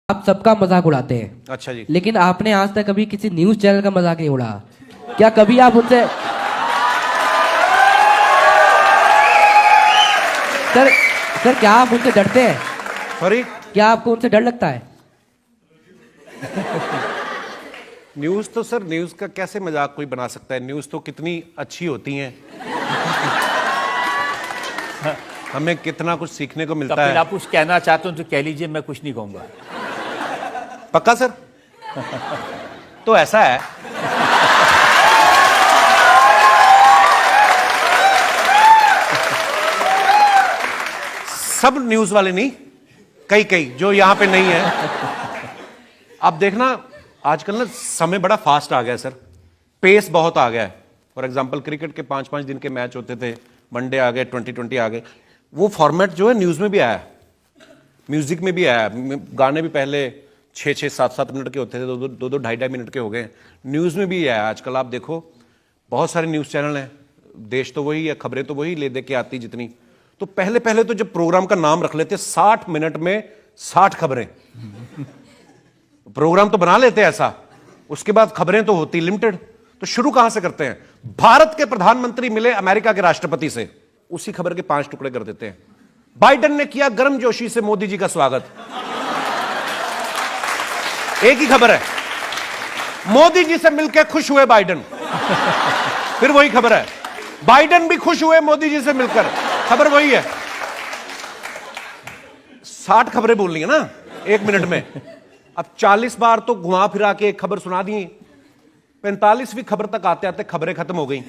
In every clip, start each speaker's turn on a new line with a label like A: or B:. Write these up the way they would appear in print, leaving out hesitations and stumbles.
A: आप सबका मजाक उड़ाते हैं।
B: अच्छा जी।
A: लेकिन आपने आज तक कभी किसी न्यूज चैनल का मजाक नहीं उड़ाया। क्या कभी आप उनसे सर सर क्या आप उनसे डरते हैं?
B: सॉरी,
A: क्या आपको उनसे डर लगता है?
B: न्यूज तो सर, न्यूज का कैसे मजाक कोई बना सकता है? न्यूज तो कितनी अच्छी होती हैं। हमें कितना कुछ सीखने को मिलता
C: कपिल,
B: है।
C: आप कुछ कहना चाहते हो तो कह लीजिए, मैं कुछ नहीं कहूंगा।
B: पक्का सर? तो ऐसा है, सब न्यूज वाले नहीं, कई कई जो यहां पे नहीं है। आप देखना आजकल ना समय बड़ा फास्ट आ गया है सर, पेस बहुत आ गया है। फॉर एग्जांपल क्रिकेट के 5-5 दिन के मैच होते थे, वनडे आ गए, 2020 आ गए। वो फॉर्मेट जो है न्यूज में भी आया, म्यूजिक में भी आया। गाने भी पहले 6-6, 7-7 मिनट के होते थे, 2-2, 2.5 मिनट के हो गए। न्यूज में भी आया। आजकल आप देखो बहुत सारे न्यूज चैनल हैं, देश तो वही है, खबरें तो वही ले दे के आती जितनी। तो पहले पहले तो जब प्रोग्राम का नाम रख लेते 60 मिनट में 60 खबरें, प्रोग्राम तो बना लेते ऐसा, उसके बाद खबरें तो होती लिमिटेड। तो शुरू कहां से करते हैं? भारत के प्रधानमंत्री मिले अमेरिका के राष्ट्रपति से, उसी खबर के 5 टुकड़े कर देते हैं। बाइडेन ने किया गर्मजोशी से मोदी जी का स्वागत, एक ही खबर है। मोदी जी से मिलकर खुश हुए बाइडेन, फिर वही खबर है। बाइडेन भी खुश हुए मोदी जी से मिलकर, खबर वही है। 60 खबरें बोलनी है ना 1 मिनट में। अब 40 बार तो घुमा फिरा के एक खबर सुना दी, 45वीं खबर तक आते आते खबरें खत्म हो गई।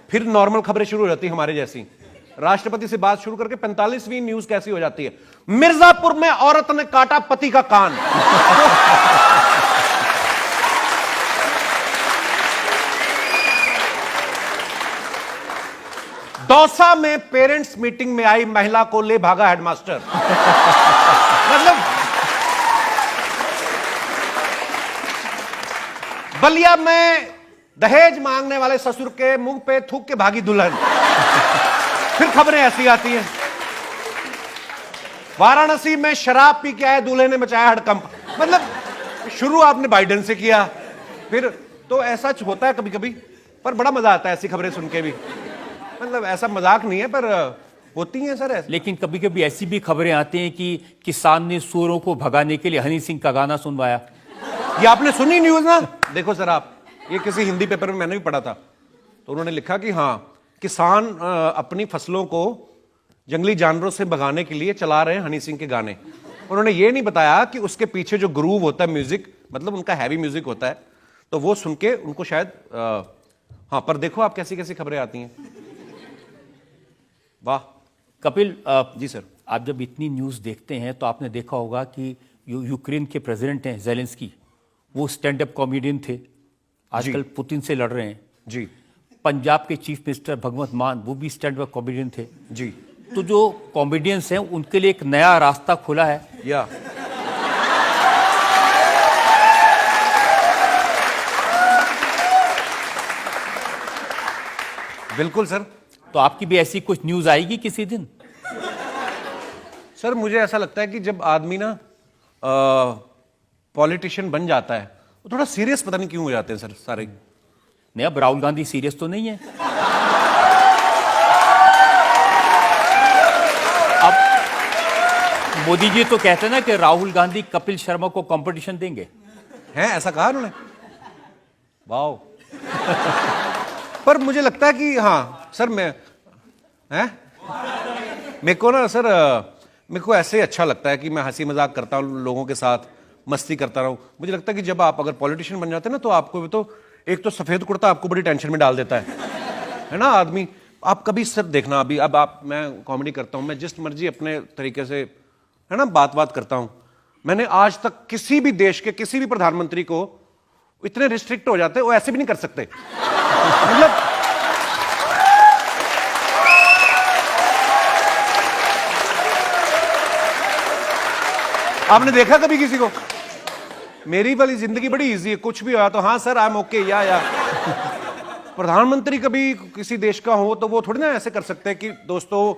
B: फिर नॉर्मल खबरें शुरू हो जाती हमारे जैसी। राष्ट्रपति से बात शुरू करके 45वीं न्यूज कैसी हो जाती है? मिर्जापुर में औरत ने काटा पति का कान। दौसा में पेरेंट्स मीटिंग में आई महिला को ले भागा हेडमास्टर। मतलब बलिया में दहेज मांगने वाले ससुर के मुंह पे थूक के भागी दुल्हन। फिर खबरें ऐसी आती हैं। वाराणसी में शराब पी के आए दूल्हे ने मचाया हड़कंप। मतलब शुरू आपने बाइडेन से किया, फिर तो ऐसा होता है कभी कभी, पर बड़ा मजा आता है ऐसी खबरें सुन के भी। मतलब ऐसा मजाक नहीं है, पर होती हैं सर ऐसे।
C: लेकिन कभी कभी ऐसी भी खबरें आती हैं कि किसान ने सूअरों को भगाने के लिए हनी सिंह का गाना सुनवाया।
B: ये आपने सुनी न्यूज ना? देखो सर, आप ये किसी हिंदी पेपर में मैंने भी पढ़ा था, तो उन्होंने लिखा कि हाँ, किसान अपनी फसलों को जंगली जानवरों से भगाने के लिए चला रहे हैं हनी सिंह के गाने। उन्होंने ये नहीं बताया कि उसके पीछे जो ग्रूव होता है म्यूजिक, मतलब उनका हैवी म्यूजिक होता है, तो वो सुन के उनको शायद हाँ। पर देखो आप कैसी कैसी खबरें आती हैं। वाह।
C: कपिल,
B: जी सर।
C: आप जब इतनी न्यूज देखते हैं तो आपने देखा होगा कि यूक्रेन के प्रेसिडेंट हैं जेलेंस्की, वो स्टैंड अप कॉमेडियन थे, आजकल पुतिन से लड़ रहे हैं
B: जी।
C: पंजाब के चीफ मिनिस्टर भगवंत मान, वो भी स्टैंड अप कॉमेडियन थे
B: जी।
C: तो जो कॉमेडियंस हैं उनके लिए एक नया रास्ता खुला है।
B: या बिल्कुल सर।
C: तो आपकी भी ऐसी कुछ न्यूज आएगी किसी दिन?
B: सर मुझे ऐसा लगता है कि जब आदमी ना पॉलिटिशियन बन जाता है, वो थोड़ा सीरियस पता नहीं क्यों हो जाते हैं सर सारे।
C: नहीं, अब राहुल गांधी सीरियस तो नहीं है। अब मोदी जी तो कहते हैं ना कि राहुल गांधी कपिल शर्मा को कंपटीशन देंगे।
B: हैं, ऐसा कहा उन्होंने? वाओ। पर मुझे लगता है कि हाँ सर, मैं हैं, मेरे को ना सर, मेरे को ऐसे अच्छा लगता है कि मैं हंसी मजाक करता हूँ लोगों के साथ, मस्ती करता रहूं। मुझे लगता है कि जब आप अगर पॉलिटिशियन बन जाते हैं ना, तो आपको भी तो एक तो सफेद कुर्ता आपको बड़ी टेंशन में डाल देता है ना आदमी। आप कभी सर देखना, अभी अब आप, मैं कॉमेडी करता हूं, मैं जिस मर्जी अपने तरीके से है ना बात करता हूं। मैंने आज तक किसी भी देश के किसी भी प्रधानमंत्री को इतने रिस्ट्रिक्ट हो जाते, वो ऐसे भी नहीं कर सकते। मतलब आपने देखा कभी किसी को? मेरी वाली जिंदगी बड़ी इजी है, कुछ भी हुआ तो हाँ सर आई एम ओके या प्रधानमंत्री कभी किसी देश का हो तो वो थोड़ी ना ऐसे कर सकते हैं कि दोस्तों।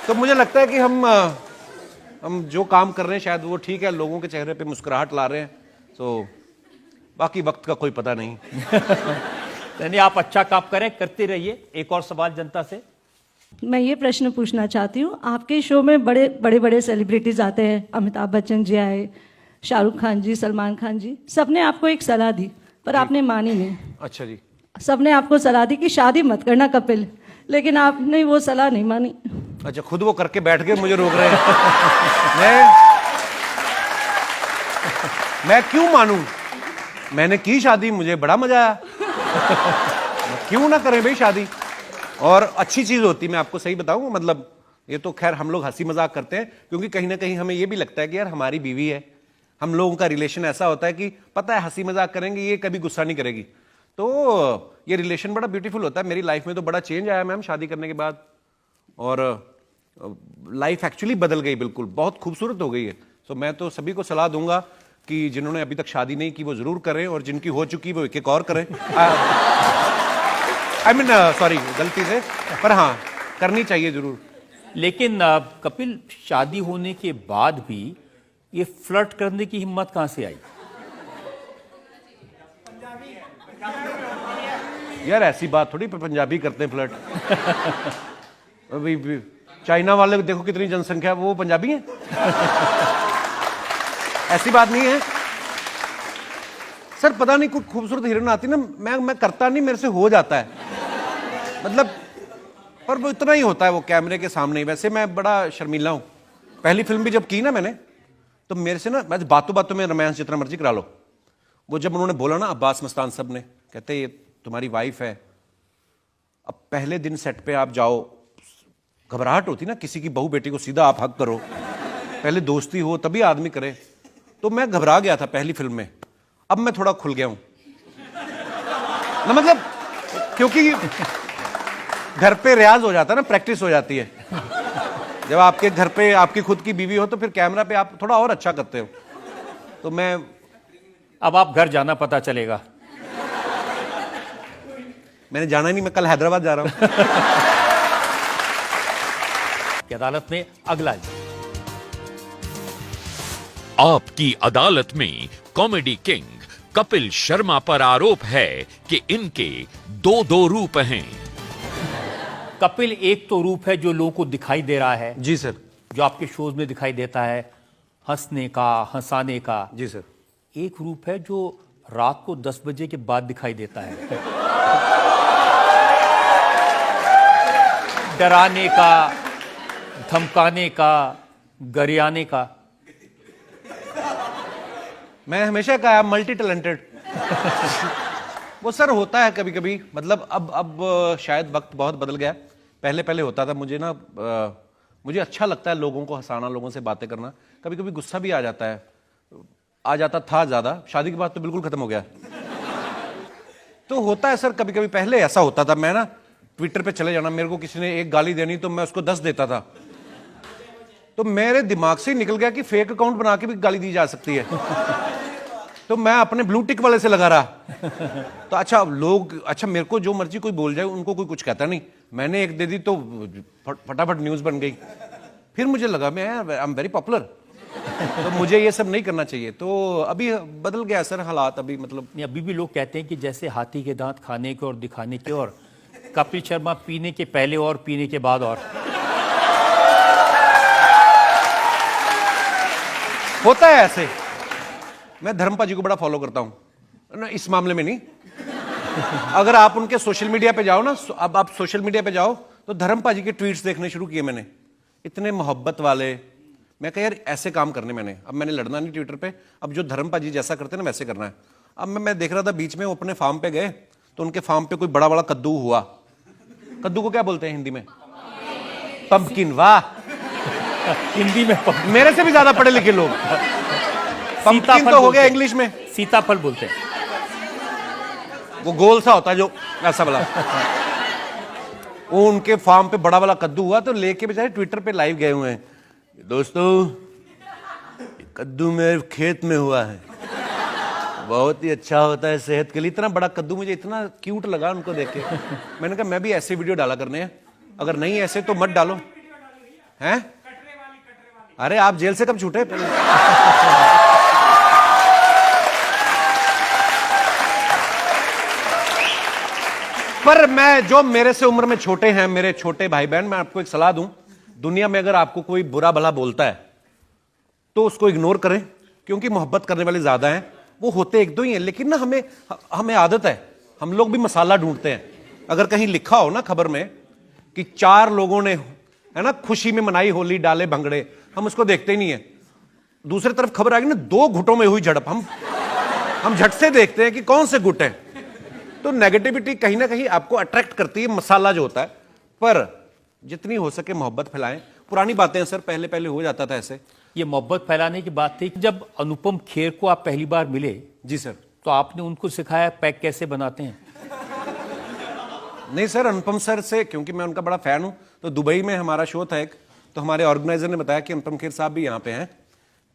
B: तो मुझे लगता है कि हम हम जो काम कर रहे हैं शायद वो ठीक है, लोगों के चेहरे पे मुस्कुराहट ला रहे हैं, तो बाकी वक्त का कोई पता नहीं।
C: यानी आप अच्छा काम करें, करते रहिए। एक और सवाल जनता से।
D: मैं ये प्रश्न पूछना चाहती हूँ, आपके शो में बड़े बड़े सेलिब्रिटीज आते हैं, अमिताभ बच्चन जी आए, शाहरुख खान जी, सलमान खान जी, सबने आपको एक सलाह दी पर आपने मानी नहीं।
B: अच्छा जी।
D: सबने आपको सलाह दी कि शादी मत करना कपिल, लेकिन आपने वो सलाह नहीं मानी।
B: अच्छा, खुद वो करके बैठ गए, मुझे रोक रहे हैं। मैं क्यों मानूं? मैंने की शादी, मुझे बड़ा मजा आया। क्यों ना करें भाई शादी, और अच्छी चीज होती, मैं आपको सही बताऊं, मतलब ये तो खैर हम लोग हंसी मजाक करते हैं, क्योंकि कहीं ना कहीं हमें ये भी लगता है कि यार हमारी बीवी है, हम लोगों का रिलेशन ऐसा होता है कि पता है हंसी मजाक करेंगे, ये कभी गुस्सा नहीं करेगी, तो ये रिलेशन बड़ा ब्यूटीफुल होता है। मेरी लाइफ में तो बड़ा चेंज आया मैम शादी करने के बाद, और लाइफ एक्चुअली बदल गई, बिल्कुल बहुत खूबसूरत हो गई है। तो मैं तो सभी को सलाह दूंगा कि जिन्होंने अभी तक शादी नहीं की वो जरूर करें, और जिनकी हो चुकी वो एक और करें। आई मीन सॉरी, गलती से, पर हाँ करनी चाहिए जरूर।
C: लेकिन कपिल, शादी होने के बाद भी ये फ्लर्ट करने की हिम्मत कहां से आई?
B: यार ऐसी बात थोड़ी, पंजाबी करते हैं फ्लर्ट। अभी चाइना वाले देखो कितनी जनसंख्या, वो पंजाबी हैं। ऐसी बात नहीं है सर, पता नहीं कोई खूबसूरत हिरन आती ना, मैं करता नहीं, मेरे से हो जाता है, मतलब, पर वो इतना ही होता है वो कैमरे के सामने ही। वैसे मैं बड़ा शर्मीला हूं। पहली फिल्म भी जब की ना मैंने, तो मेरे से ना, मैं बातों बातों में रोमांस जितना मर्जी करा लो, वो जब उन्होंने बोला ना, अब्बास मस्तान साहब ने, कहते ये तुम्हारी वाइफ है, अब पहले दिन सेट पे आप जाओ, घबराहट होती ना, किसी की बहू बेटी को सीधा आप हक करो, पहले दोस्ती हो तभी आदमी करे, तो मैं घबरा गया था पहली फिल्म में। अब मैं थोड़ा खुल गया हूं ना, मतलब क्योंकि घर पे रियाज हो जाता है ना, प्रैक्टिस हो जाती है। जब आपके घर पे आपकी खुद की बीवी हो तो फिर कैमरा पे आप थोड़ा और अच्छा करते हो। तो मैं,
C: अब आप घर जाना पता चलेगा।
B: मैंने जाना नहीं, मैं कल हैदराबाद जा रहा हूं।
C: की अदालत में अगला जी।
E: आपकी अदालत में कॉमेडी किंग कपिल शर्मा पर आरोप है कि इनके दो रूप हैं।
C: कपिल, एक तो रूप है जो लोगों को दिखाई दे रहा है,
B: जी सर।
C: जो आपके शोज में दिखाई देता है, हंसने का, हंसाने का।
B: जी सर।
C: एक रूप है जो रात को 10 बजे के बाद दिखाई देता है, डराने का, धमकाने का, गरियाने का।
B: मैं हमेशा कहा मल्टी टैलेंटेड। वो सर होता है कभी कभी, मतलब अब शायद वक्त बहुत बदल गया। पहले होता था, मुझे ना मुझे अच्छा लगता है लोगों को हंसाना, लोगों से बातें करना। कभी कभी गुस्सा भी आ जाता है, आ जाता था ज्यादा, शादी के बाद तो बिल्कुल खत्म हो गया। तो होता है सर कभी कभी, पहले ऐसा होता था, मैं ना ट्विटर पे चले जाना, मेरे को किसी ने एक गाली देनी तो मैं उसको 10 देता था, तो मेरे दिमाग से ही निकल गया कि फेक अकाउंट बना के भी गाली दी जा सकती है। तो मैं अपने ब्लू टिक वाले से लगा रहा। तो अच्छा लोग, अच्छा मेरे को जो मर्जी कोई बोल जाए, उनको कोई कुछ कहता नहीं, मैंने एक दे दी तो फटाफट न्यूज बन गई। फिर मुझे लगा मैं आई एम वेरी पॉपुलर, तो मुझे ये सब नहीं करना चाहिए। तो अभी बदल गया सर हालात, अभी मतलब
C: अभी भी लोग कहते हैं कि जैसे हाथी के दांत खाने के और दिखाने के, और कपिल शर्मा पीने के पहले और पीने के बाद और।
B: होता है ऐसे। मैं धर्मपा जी को बड़ा फॉलो करता हूं इस मामले में नहीं। अगर आप उनके सोशल मीडिया पे जाओ ना, अब आप सोशल मीडिया पे जाओ तो धर्मपा जी के ट्वीट्स देखने शुरू किए मैंने, इतने मोहब्बत वाले। मैं कहा यार ऐसे काम करने मैंने, अब मैंने लड़ना नहीं ट्विटर पे, अब जो धर्मपा जी जैसा करते हैं ना वैसे करना है। अब मैं देख रहा था बीच में वो अपने फार्म पे गए, तो उनके फार्म पे कोई बड़ा बड़ा कद्दू हुआ। कद्दू को क्या बोलते हैं हिंदी में? पंपकिन। वाह,
C: हिंदी में
B: मेरे से भी ज्यादा पढ़े लिखे लोग। पंपकिन तो हो गया इंग्लिश में,
C: सीताफल बोलते हैं।
B: वो गोल सा होता है जो ऐसा वाला। वो उनके फार्म पे बड़ा वाला कद्दू हुआ, तो लेके बेचारे ट्विटर पे लाइव गए हुए हैं, दोस्तों कद्दू मेरे खेत में हुआ है, बहुत ही अच्छा होता है सेहत के लिए। इतना बड़ा कद्दू, मुझे इतना क्यूट लगा उनको देख के। मैंने कहा मैं भी ऐसे वीडियो डाला करने हैं, अगर नहीं ऐसे तो मत डालो। हैं अरे आप जेल से कब छूटे? पर मैं, जो मेरे से उम्र में छोटे हैं, मेरे छोटे भाई बहन, मैं आपको एक सलाह दूं, दुनिया में अगर आपको कोई बुरा भला बोलता है तो उसको इग्नोर करें, क्योंकि मोहब्बत करने वाले ज्यादा हैं, वो होते एक दो ही हैं, लेकिन ना हमें आदत है, हम लोग भी मसाला ढूंढते हैं। अगर कहीं लिखा हो ना खबर में कि 4 लोगों ने, है ना, खुशी में मनाई होली, डाले भंगड़े, हम उसको देखते ही नहीं है। दूसरी तरफ खबर आएगी ना, 2 गुटों में हुई झड़प, हम झट से देखते हैं कि कौन से गुट हैं। तो नेगेटिविटी कहीं ना कहीं आपको अट्रैक्ट करती है, मसाला जो होता है। पर जितनी हो सके मोहब्बत फैलाएं। पुरानी बातें हैं सर, पहले पहले हो जाता था ऐसे।
C: ये मोहब्बत फैलाने की बात थी। जब अनुपम खेर को आप पहली बार मिले,
B: जी सर,
C: तो आपने उनको सिखाया पैक कैसे बनाते हैं?
B: नहीं सर, अनुपम सर से, क्योंकि मैं उनका बड़ा फैन हूं, तो दुबई में हमारा शो था एक, तो हमारे ऑर्गेनाइजर ने बताया कि अनुपम खेर साहब भी यहाँ पे हैं,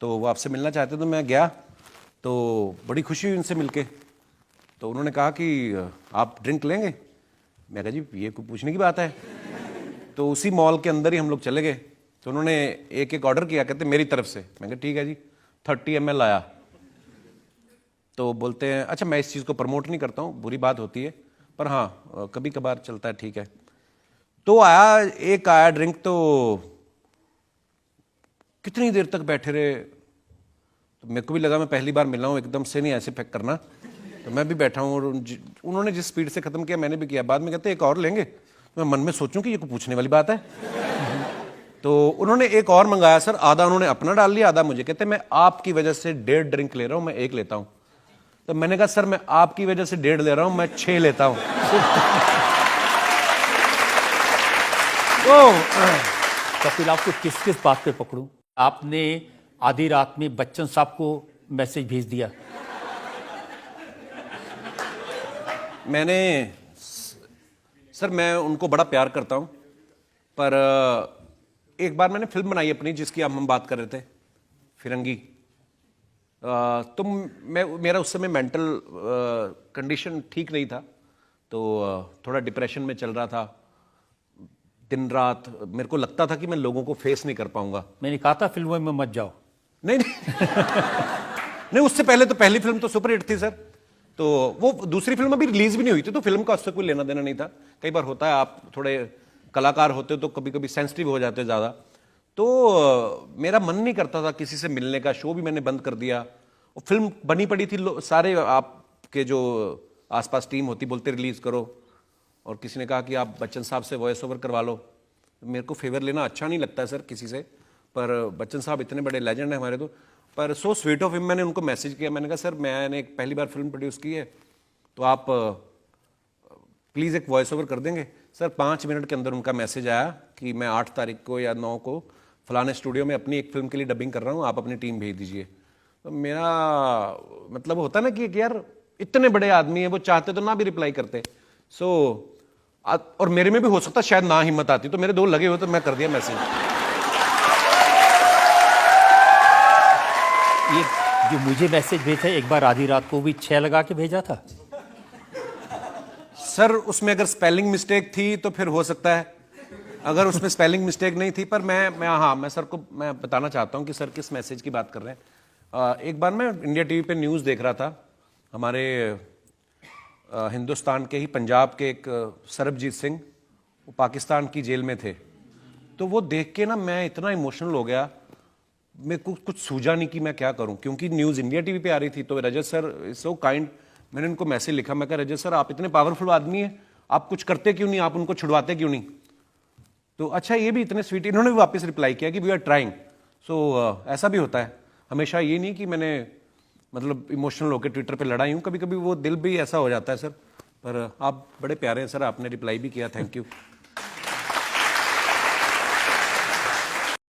B: तो वो आपसे मिलना चाहते, तो मैं गया, तो बड़ी खुशी हुई उनसे मिलके। तो उन्होंने कहा कि आप ड्रिंक लेंगे? मैं कहा जी ये कोई पूछने की बात है। तो उसी मॉल के अंदर ही हम लोग चले गए, तो उन्होंने एक एक ऑर्डर किया, कहते मेरी तरफ से। मैं कहा ठीक है जी। 30 ml आया, तो बोलते हैं अच्छा मैं इस चीज़ को प्रमोट नहीं करता हूँ, बुरी बात होती है, पर हाँ कभी कभार चलता है, ठीक है। तो आया ड्रिंक, तो कितनी देर तक बैठे रहे, तो मेरे को भी लगा मैं पहली बार मिला हूँ, एकदम से नहीं ऐसे पैक करना, तो मैं भी बैठा हूँ, और उन्होंने जिस स्पीड से खत्म किया मैंने भी किया। बाद में कहते एक और लेंगे, तो मैं मन में सोचूं कि ये कोई पूछने वाली बात है। तो उन्होंने एक और मंगाया सर, आधा उन्होंने अपना डाल लिया, आधा मुझे। कहते मैं आपकी वजह से 1.5 ड्रिंक ले रहा हूं, मैं 1 लेता हूं। तो मैंने कहा सर मैं आपकी वजह से 1.5 ले रहा हूं, मैं 6 लेता हूं। तो
C: कपिल, आपको किस किस बात पे पकड़ूं? आपने आधी रात में बच्चन साहब को मैसेज भेज दिया।
B: मैंने, सर मैं उनको बड़ा प्यार करता हूं, पर एक बार मैंने फिल्म बनाई अपनी, जिसकी हम बात कर रहे थे, फिरंगी। तो मेरा उस समय मेंटल कंडीशन ठीक नहीं था, तो थोड़ा डिप्रेशन में चल रहा था। दिन रात मेरे को लगता था कि मैं लोगों को फेस नहीं कर पाऊंगा।
C: मैंने कहा था फिल्मों में मत जाओ।
B: नहीं नहीं उससे पहले तो पहली फिल्म तो सुपर हिट थी सर, तो वो दूसरी फिल्म अभी रिलीज भी नहीं हुई थी, तो फिल्म का उससे कोई लेना देना नहीं था। कई बार होता है, आप थोड़े कलाकार होते हो तो कभी कभी सेंसिटिव हो जाते ज़्यादा। तो मेरा मन नहीं करता था किसी से मिलने का, शो भी मैंने बंद कर दिया। वो फिल्म बनी पड़ी थी, सारे आपके जो आसपास टीम होती बोलते रिलीज करो, और किसी ने कहा कि आप बच्चन साहब से वॉइस ओवर करवा लो। मेरे को फेवर लेना अच्छा नहीं लगता है सर किसी से, पर बच्चन साहब इतने बड़े लेजेंड हैं हमारे, तो पर सो स्वीट ऑफ हिम। मैंने उनको मैसेज किया, मैंने कहा सर मैंने एक पहली बार फिल्म प्रोड्यूस की है, तो आप प्लीज़ एक वॉइस ओवर कर देंगे? सर 5 मिनट के अंदर उनका मैसेज आया कि मैं 8 तारीख को या 9 को फलाने स्टूडियो में अपनी एक फिल्म के लिए डबिंग कर रहा हूँ, आप अपनी टीम भेज दीजिए। तो मेरा मतलब होता ना कि यार इतने बड़े आदमी है, वो चाहते तो ना भी रिप्लाई करते। और मेरे में भी हो सकता शायद ना हिम्मत आती, तो मेरे 2 लगे हुए, तो मैं कर दिया मैसेज।
C: ये जो मुझे मैसेज भेजा, एक बार आधी रात को भी 6 लगा के भेजा था।
B: सर उसमें अगर स्पेलिंग मिस्टेक थी तो फिर हो सकता है, अगर उसमें स्पेलिंग मिस्टेक नहीं थी। पर मैं सर को मैं बताना चाहता हूं कि सर किस मैसेज की बात कर रहे हैं। एक बार मैं इंडिया टीवी पे न्यूज़ देख रहा था, हमारे हिंदुस्तान के ही पंजाब के एक सरबजीत सिंह, वो पाकिस्तान की जेल में थे। तो वो देख के ना मैं इतना इमोशनल हो गया, मेरे को कुछ सूझा नहीं कि मैं क्या करूं, क्योंकि न्यूज़ इंडिया टीवी पे आ रही थी। तो रजत सर इज सो काइंड, मैंने उनको मैसेज लिखा, मैं कहा रजत सर आप इतने पावरफुल आदमी हैं, आप कुछ करते क्यों नहीं, आप उनको छुड़वाते क्यों नहीं? तो अच्छा ये भी इतने स्वीट, इन्होंने भी वापस रिप्लाई किया कि वी आर ट्राइंग। सो ऐसा भी होता है, हमेशा ये नहीं कि मैंने मतलब इमोशनल होकर ट्विटर पे लड़ाई हूँ, कभी कभी वो दिल भी ऐसा हो जाता है सर। पर आप बड़े प्यारे हैं सर, आपने रिप्लाई भी किया, थैंक यू।